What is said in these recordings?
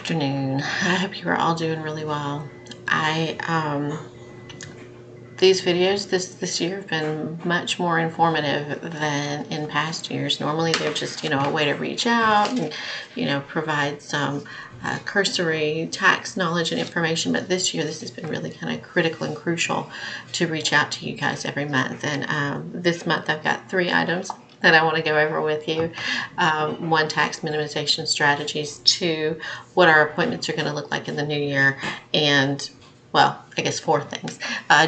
afternoon. I hope you are all doing really well. These videos this year have been much more informative than in past years. Normally they're just, a way to reach out and, provide some cursory tax knowledge and information. But this year, this has been really kind of critical and crucial to reach out to you guys every month. And this month I've got 3 items that I want to go over with you. 1, tax minimization strategies. 2, what our appointments are going to look like in the new year. And, well, I guess 4 things.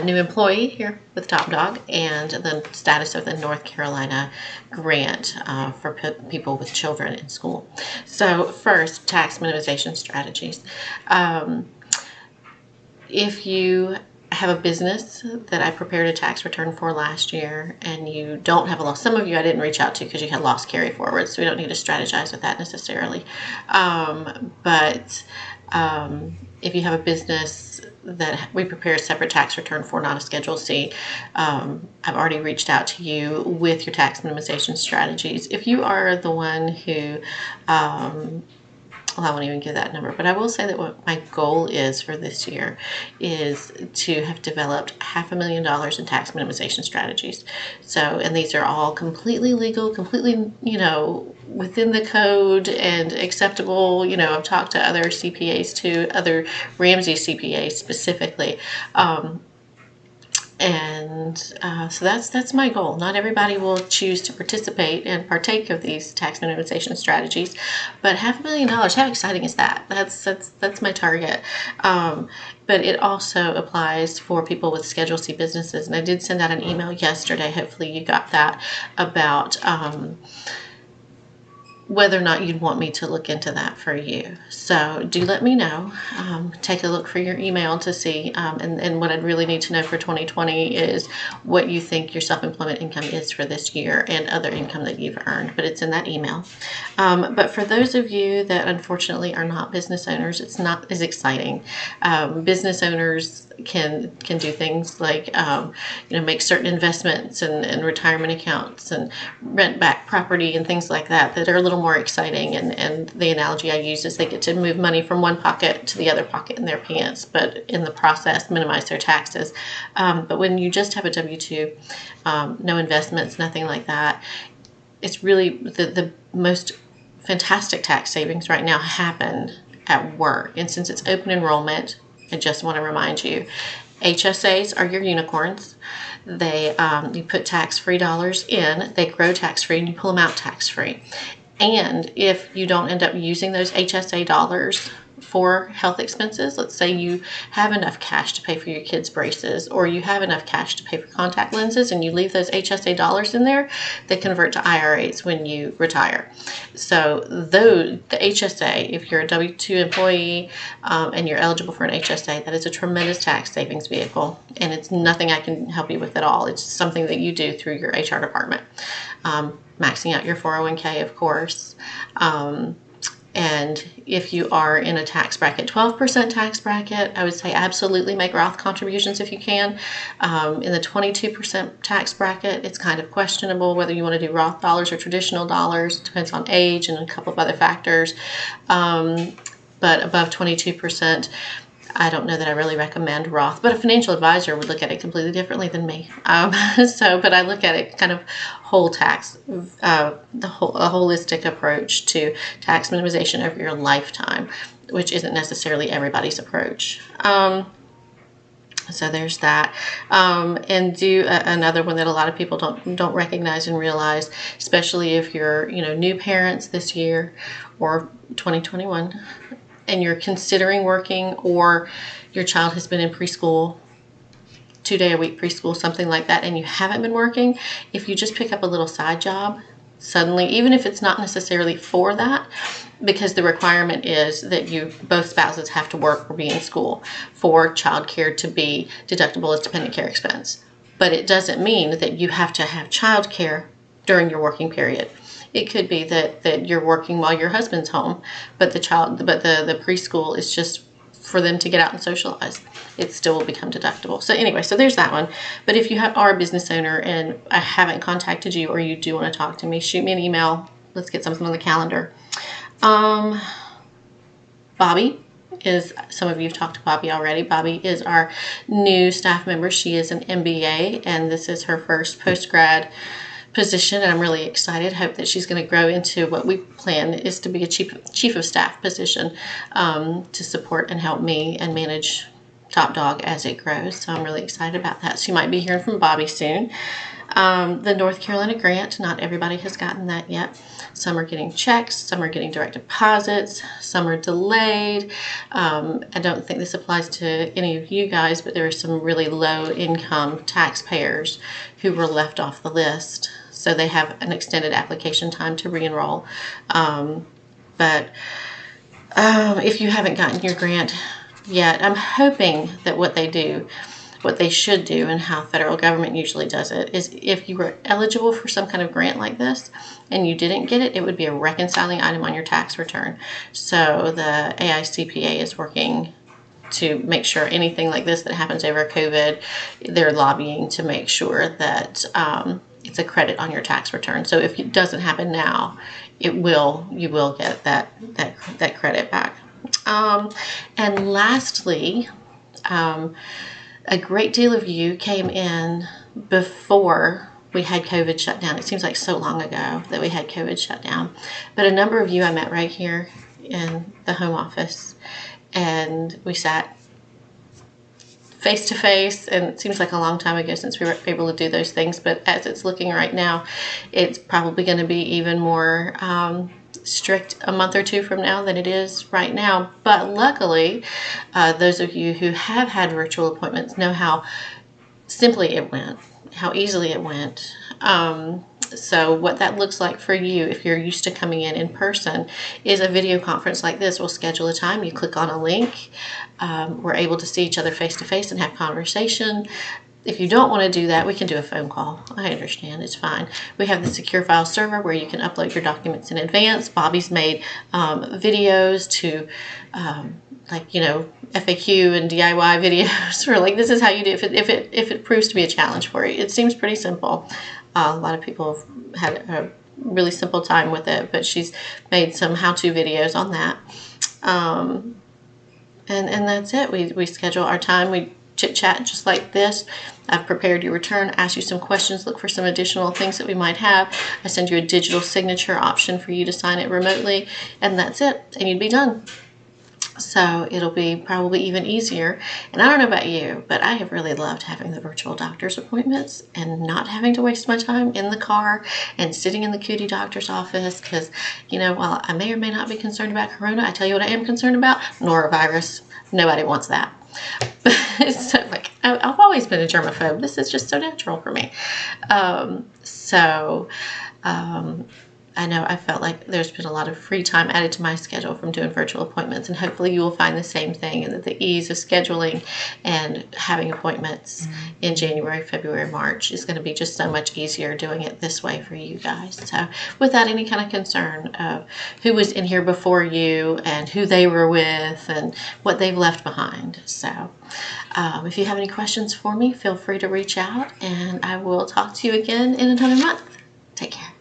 New employee here with Top Dog, and the status of the North Carolina grant for people with children in school. So first, tax minimization strategies. If you have a business that I prepared a tax return for last year and you don't have a loss, some of you I didn't reach out to because you had loss carry forward, so we don't need to strategize with that necessarily. But if you have a business that we prepare a separate tax return for, not a Schedule C, I've already reached out to you with your tax minimization strategies. If you are the one who I won't even give that number, but I will say that what my goal is for this year is to have developed $500,000 in tax minimization strategies. So, and these are all completely legal, completely, within the code and acceptable. I've talked to other CPAs too, other Ramsey CPAs specifically. So that's my goal. Not everybody will choose to participate and partake of these tax minimization strategies, but $500,000, how exciting is that? That's my target. But it also applies for people with Schedule C businesses. And I did send out an email yesterday. Hopefully you got that, about whether or not you'd want me to look into that for you. So do let me know. Take a look for your email to see. And what I'd really need to know for 2020 is what you think your self-employment income is for this year and other income that you've earned. But it's in that email. But for those of you that unfortunately are not business owners, it's not as exciting. Business owners can do things like make certain investments and retirement accounts and rent back property and things like that are a little more exciting. And the analogy I use is they get to move money from one pocket to the other pocket in their pants, but in the process minimize their taxes. But when you just have a W-2, no investments, nothing like that, it's really the most fantastic tax savings right now happen at work. And since it's open enrollment, I just want to remind you, HSAs are your unicorns. They you put tax-free dollars in, they grow tax-free, and you pull them out tax-free. And if you don't end up using those HSA dollars for health expenses, let's say you have enough cash to pay for your kids' braces, or you have enough cash to pay for contact lenses, and you leave those HSA dollars in there, they convert to IRAs when you retire. So the HSA, if you're a W-2 employee and you're eligible for an HSA, that is a tremendous tax savings vehicle, and it's nothing I can help you with at all. It's something that you do through your HR department. Maxing out your 401k, of course. And if you are in a tax bracket, 12% tax bracket, I would say absolutely make Roth contributions if you can. In the 22% tax bracket, it's kind of questionable whether you want to do Roth dollars or traditional dollars. It depends on age and a couple of other factors. But above 22%, I don't know that I really recommend Roth, but a financial advisor would look at it completely differently than me. But I look at it kind of whole tax, a holistic approach to tax minimization over your lifetime, which isn't necessarily everybody's approach. So there's that. And do another one that a lot of people don't recognize and realize, especially if you're new parents this year or 2021. And you're considering working, or your child has been in preschool, 2-day-a-week preschool, something like that, and you haven't been working, if you just pick up a little side job, suddenly, even if it's not necessarily for that, because the requirement is that both spouses have to work or be in school for childcare to be deductible as dependent care expense. But it doesn't mean that you have to have childcare during your working period. It could be that you're working while your husband's home, but the preschool is just for them to get out and socialize. It still will become deductible. So anyway, so there's that one. But if you are a business owner and I haven't contacted you, or you do want to talk to me, shoot me an email. Let's get something on the calendar. Bobby is, some of you have talked to Bobby already. Bobby is our new staff member. She is an MBA, and this is her first post-grad position, and I'm really excited. Hope that she's going to grow into what we plan is to be a chief of staff position, to support and help me and manage Top Dog as it grows. So I'm really excited about that. So you might be hearing from Bobby soon. The North Carolina grant, not everybody has gotten that yet. Some are getting checks, some are getting direct deposits, some are delayed. I don't think this applies to any of you guys, but there are some really low income taxpayers who were left off the list. So they have an extended application time to re-enroll. But if you haven't gotten your grant yet, I'm hoping that what they should do, and how federal government usually does it, is if you were eligible for some kind of grant like this and you didn't get it, it would be a reconciling item on your tax return. So the AICPA is working to make sure anything like this that happens over COVID, they're lobbying to make sure that it's a credit on your tax return. So if it doesn't happen now, you will get that credit back. And lastly, a great deal of you came in before we had COVID shut down. It seems like so long ago that we had COVID shut down. But a number of you I met right here in the home office, and we sat face to face, and it seems like a long time ago since we were able to do those things. But as it's looking right now, it's probably going to be even more strict a month or two from now than it is right now. But luckily, those of you who have had virtual appointments know how simply it went, how easily it went. So what that looks like for you, if you're used to coming in person, is a video conference like this. We'll schedule a time. You click on a link. We're able to see each other face to face and have conversation. If you don't want to do that, we can do a phone call. I understand. It's fine. We have the secure file server where you can upload your documents in advance. Bobby's made videos to FAQ and DIY videos for like, this is how you do it if it proves to be a challenge for you. It seems pretty simple. A lot of people have had a really simple time with it, but she's made some how-to videos on that. And that's it. We schedule our time. We chit-chat just like this. I've prepared your return, ask you some questions, look for some additional things that we might have. I send you a digital signature option for you to sign it remotely, and that's it. And you'd be done. So it'll be probably even easier. And I don't know about you, but I have really loved having the virtual doctor's appointments and not having to waste my time in the car and sitting in the cootie doctor's office, because, while I may or may not be concerned about corona, I tell you what I am concerned about: norovirus. Nobody wants that. But so, I've always been a germaphobe. This is just so natural for me. I know I felt like there's been a lot of free time added to my schedule from doing virtual appointments, and hopefully you will find the same thing, and that the ease of scheduling and having appointments in January, February, March is going to be just so much easier doing it this way for you guys. So without any kind of concern of who was in here before you and who they were with and what they've left behind. So if you have any questions for me, feel free to reach out, and I will talk to you again in another month. Take care.